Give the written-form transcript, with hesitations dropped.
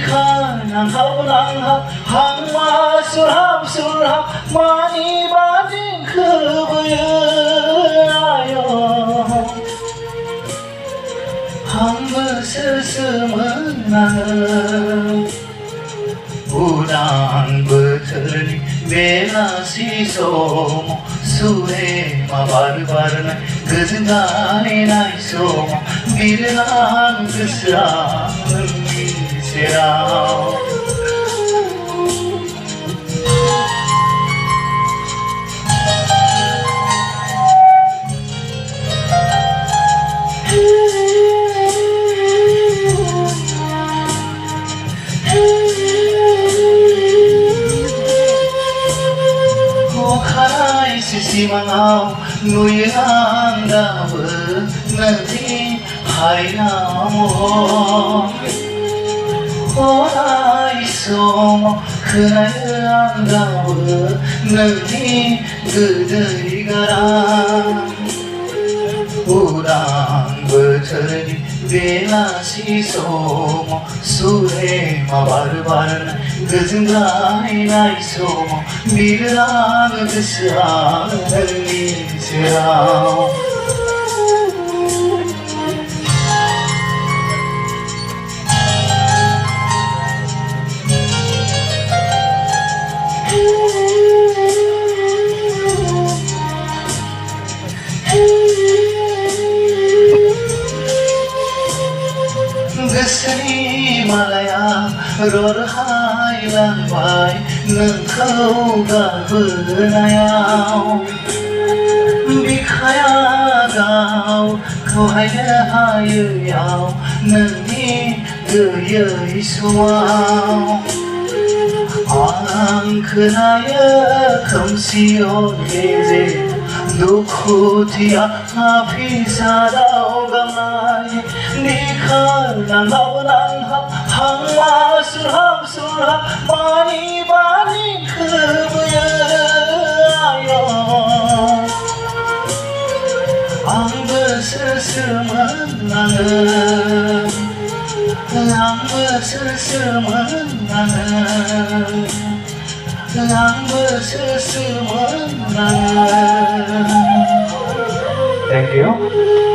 니가 낭하고 낭하 항마 술함 술함 많이 받은 그부여요 한번 스스문 나는 우당부터니 메라시소모 수레마 바르바르나 그 순간에 나이소모 미련한 그 사랑은 미세라 Simangaw nguyang dawa nanti hayna mo Horay somo kayang dawa nanti gudai garam Udang berterni belasi somo sure mabarbar gazungai nai somo milang kesang serau Gesri malaya rorhai langbai nengkau gabenayau Bikhaya gau kau haya yau neni geyai suau Ang kenaya kamsio geze Duku tia api sadau gamai Nikah nangau nangha hangma surham surham Mani bani kebuyayo Ang bersesemenangan Ang bersesemenangan Ang bersesemenangan Thank you.